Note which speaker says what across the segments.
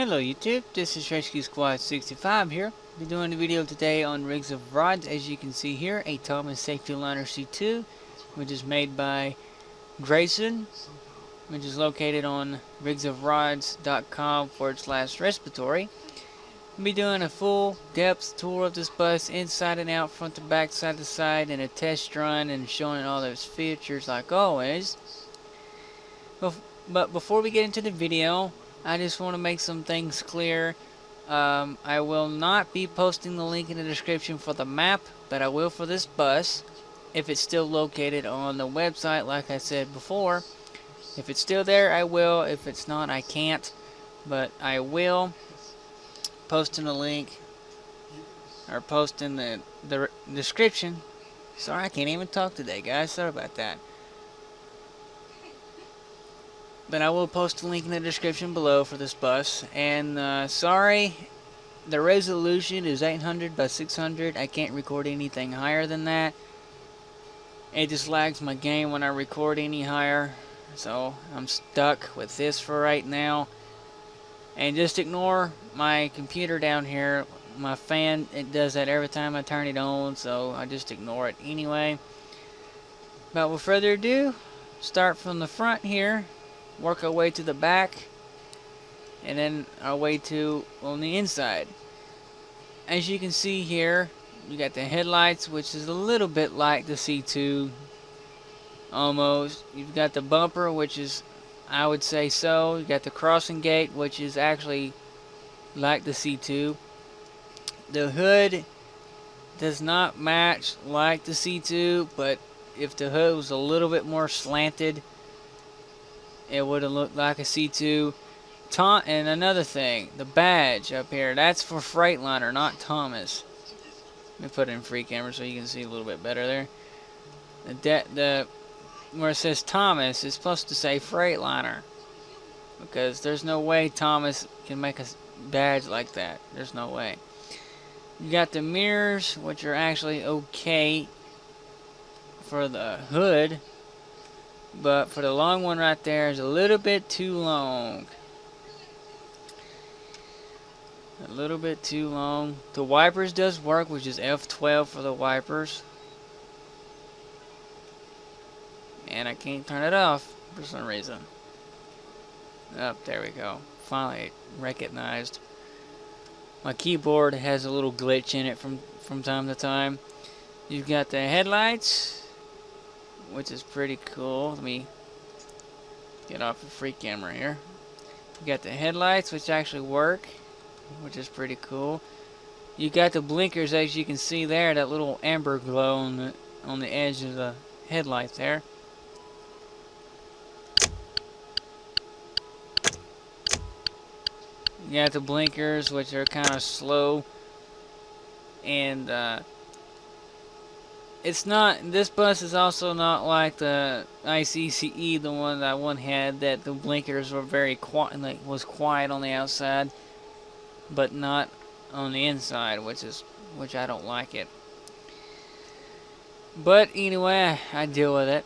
Speaker 1: Hello YouTube, this is Rescue Squad 65 here. I'll be doing a video today on rigs of rods. As you can see here, a Thomas Safety Liner C2, which is made by Grayson, which is located on rigsofrods.com/respiratory. I'll be doing a full depth tour of this bus inside and out, front to back, side to side, and a test run and showing all those features like always. But before we get into the video, I just want to make some things clear. I will not be posting the link in the description for the map, but I will for this bus, if it's still located on the website like I said before. If it's still there, I will. If it's not, I can't. But I will post in the link, or post in the description. Sorry, I can't even talk today, guys. Sorry about that. But I will post a link in the description below for this bus. And sorry, the resolution is 800 by 600. I can't record anything higher than that. It just lags my game when I record any higher. So I'm stuck with this for right now. And just ignore my computer down here. My fan, it does that every time I turn it on. So I just ignore it anyway. But without further ado, start from the front here. Work our way to the back, and then our way to on the inside. As you can see here, you got the headlights, which is a little bit like the C2 almost. You've got the bumper, which is, I would say so. You got the crossing gate, which is actually like the C2. The hood does not match like the C2, but if the hood was a little bit more slanted, it would have looked like a C2. And another thing, the badge up here, that's for Freightliner, not Thomas. Let me put it in free camera so you can see a little bit better there. Where it says Thomas, it's supposed to say Freightliner, because there's no way Thomas can make a badge like that. There's no way. You got the mirrors, which are actually okay for the hood. But for the long one right there is a little bit too long. A little bit too long. The wipers does work, which is F12 for the wipers. And I can't turn it off for some reason. Oh, there we go. Finally recognized. My keyboard has a little glitch in it from time to time. You've got the headlights, which is pretty cool. Let me get off the free camera here. You got the headlights, which actually work, which is pretty cool. You got the blinkers, as you can see there, that little amber glow on the edge of the headlight there. You got the blinkers, which are kind of slow, and it's not, this bus is also not like the ICCE, the one that one had, that the blinkers were very quiet, like was quiet on the outside, but not on the inside, which I don't like it. But anyway, I deal with it.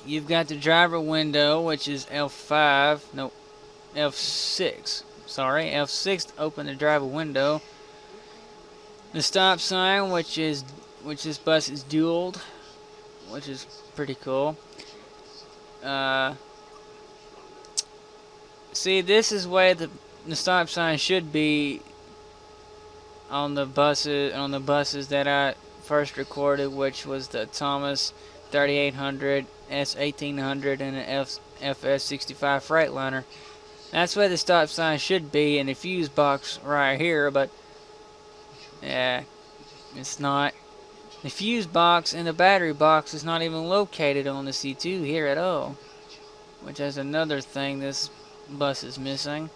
Speaker 1: You've got the driver window, which is F5, no, F6. Sorry, F6 to open the driver window. The stop sign, which this bus is dualed, which is pretty cool. See, this is where the stop sign should be on the buses that I first recorded, which was the Thomas 3800, S1800, and an FS65 Freightliner. That's where the stop sign should be, in the fuse box right here, but yeah, it's not. The fuse box and the battery box is not even located on the C2 here at all, which is another thing this bus is missing.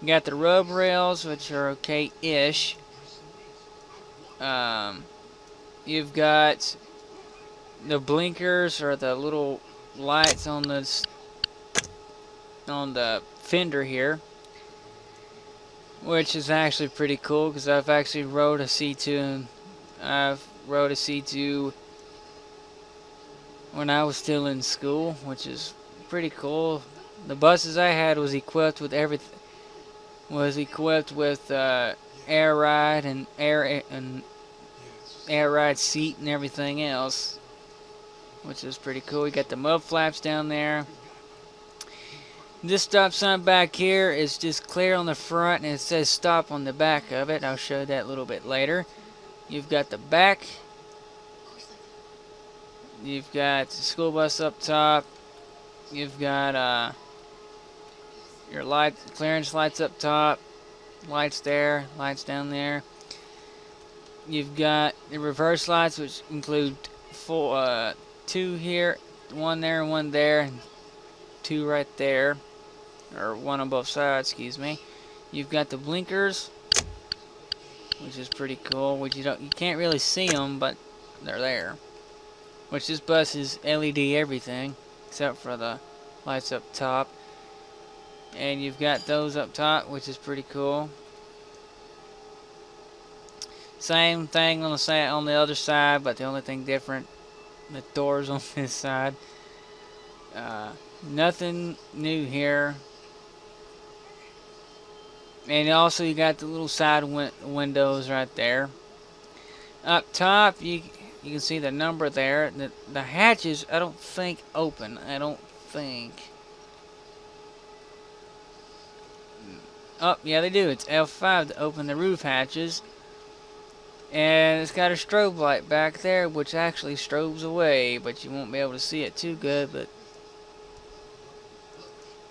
Speaker 1: You got the rub rails, which are okay-ish. You've got the blinkers, or the little lights on the fender here, which is actually pretty cool, because I've actually rode a C2, and I've rode a C2 when I was still in school, which is pretty cool. The buses I had was equipped with everything. was equipped with air ride and air ride seat and everything else, which is pretty cool. You got the mud flaps down there. This stop sign back here is just clear on the front and it says stop on the back of it. I'll show that a little bit later. You've got the back. You've got the school bus up top. You've got your light clearance lights up top. Lights there, lights down there. You've got the reverse lights, which include two here, one there and one there, and two right there, or one on both sides, excuse me. You've got the blinkers, which is pretty cool. Which you can't really see them, but they're there. Which this bus is LED everything, except for the lights up top. And you've got those up top, which is pretty cool. Same thing on the other side, but the only thing different, the doors on this side. Nothing new here. And also you got the little side windows right there. Up top, you can see the number there. The hatches, I don't think open. I don't think. Oh, yeah, they do. It's F5 to open the roof hatches. And it's got a strobe light back there, which actually strobes away, but you won't be able to see it too good, but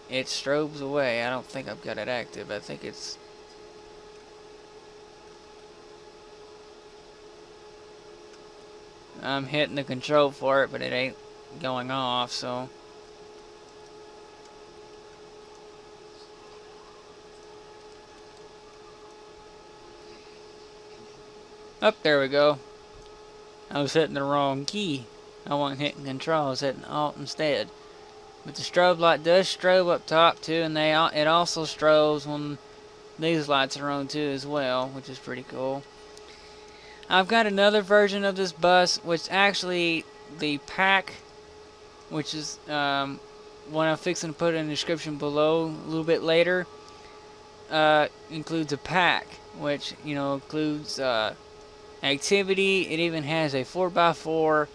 Speaker 1: it strobes away. I don't think I've got it active. I think it's... I'm hitting the control for it, but it ain't going off, so... Up there we go. I was hitting the wrong key. I wasn't hitting control, I was hitting Alt instead. But the strobe light does strobe up top too, and it also strobes when these lights are on too as well, which is pretty cool. I've got another version of this bus, which actually the pack, which is one I'm fixing to put in the description below a little bit later, includes a pack, which includes activity. It even has a 4x4,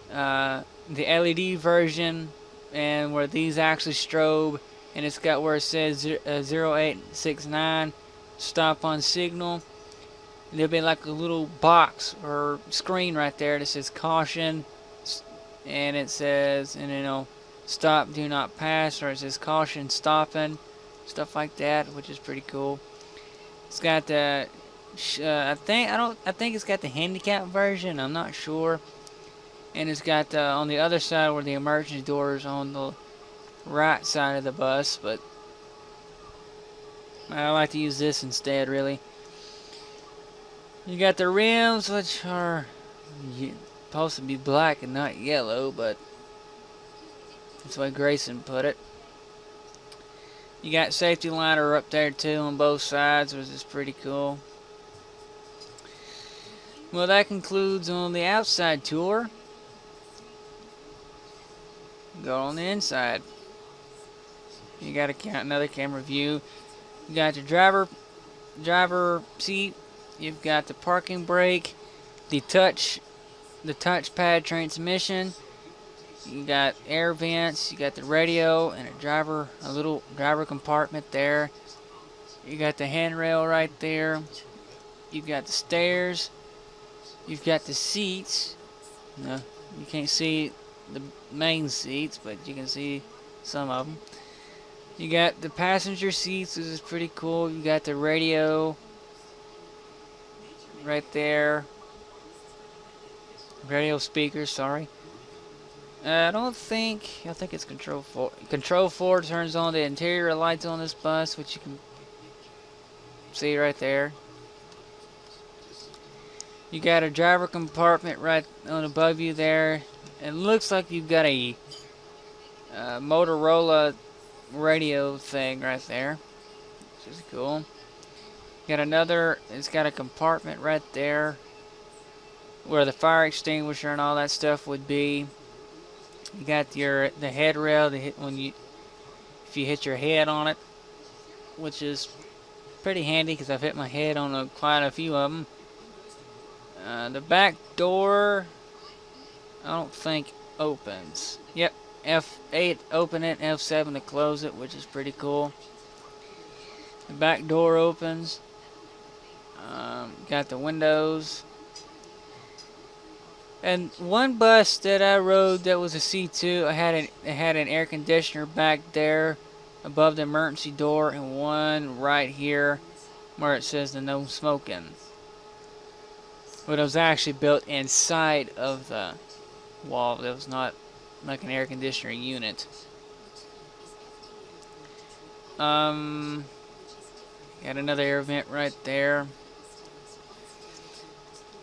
Speaker 1: the LED version, and where these actually strobe, and it's got where it says 0869 stop on signal. There'll be like a little box or screen right there that says caution, and it says, stop, do not pass, or it says caution, stopping, stuff like that, which is pretty cool. It's got the I think it's got the handicap version. I'm not sure. And it's got on the other side where the emergency doors on the right side of the bus, but I like to use this instead, really. You got the rims, which are supposed to be black and not yellow, but that's the way Grayson put it. You got safety liner up there too on both sides, which is pretty cool. Well, that concludes on the outside tour. Go on the inside. You got another camera view. You got the driver seat. You've got the parking brake, the touchpad transmission. You got air vents. You got the radio and a little driver compartment there. You got the handrail right there. You've got the stairs. You've got the seats. No, you can't see the main seats, but you can see some of them. You got the passenger seats, which is pretty cool. You got the radio right there. Radio speakers, sorry. I think it's Control 4. Control 4 turns on the interior lights on this bus, which you can see right there. You got a driver compartment right on above you there. It looks like you've got a Motorola radio thing right there, which is cool. You got it's got a compartment right there where the fire extinguisher and all that stuff would be. You got the head rail to hit if you hit your head on it, which is pretty handy because I've hit my head on quite a few of them. The back door, I don't think opens. Yep, F8 open it, F7 to close it, which is pretty cool. The back door opens. Got the windows. And one bus that I rode that was a C2, it had an air conditioner back there above the emergency door, and one right here where it says the no smoking. But it was actually built inside of the wall. It was not like an air conditioner unit. Got another air vent right there.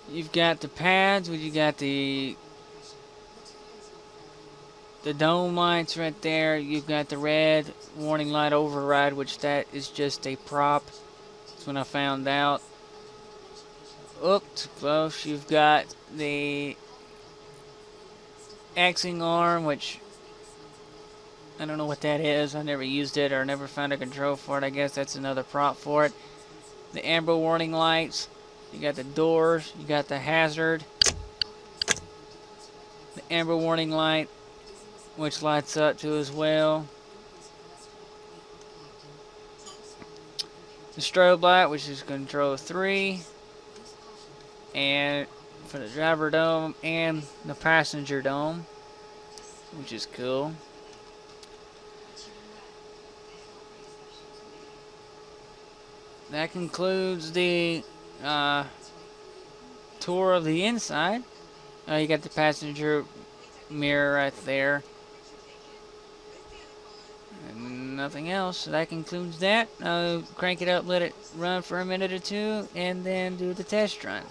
Speaker 1: You've got the pads, you got the dome lights right there. You've got the red warning light override, which that is just a prop. That's when I found out. Oops, close. You've got the Xing arm, which I don't know what that is. I never used it or never found a control for it. I guess that's another prop for it. The amber warning lights. You got the doors. You got the hazard. The amber warning light, which lights up too as well. The strobe light, which is control 3. And for the driver dome and the passenger dome, which is cool. That concludes the tour of the inside. You got the passenger mirror right there. And nothing else. So that concludes that. Crank it up, let it run for a minute or two, and then do the test run.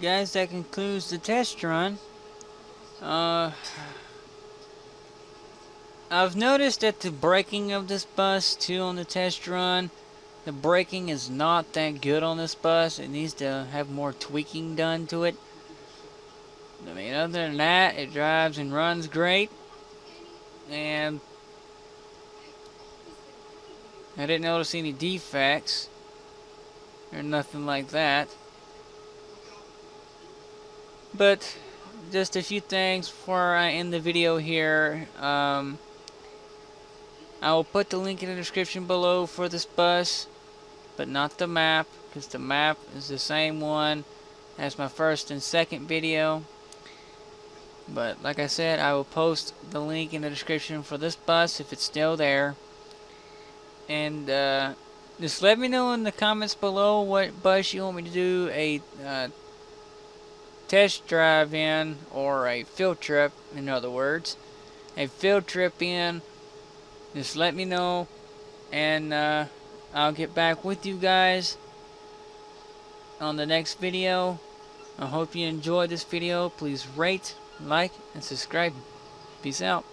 Speaker 1: guys, that concludes the test run. I've noticed that the braking of this bus too on the test run, the braking is not that good on this bus. It needs to have more tweaking done to it. I mean, other than that, it drives and runs great. And I didn't notice any defects or nothing like that. But just a few things before I end the video here. I will put the link in the description below for this bus, but not the map, because the map is the same one as my first and second video. But like I said, I will post the link in the description for this bus if it's still there. And just let me know in the comments below what bus you want me to do a test drive in, or a field trip, in other words. A field trip in. Just let me know, and I'll get back with you guys on the next video. I hope you enjoyed this video. Please rate, like, and subscribe. Peace out.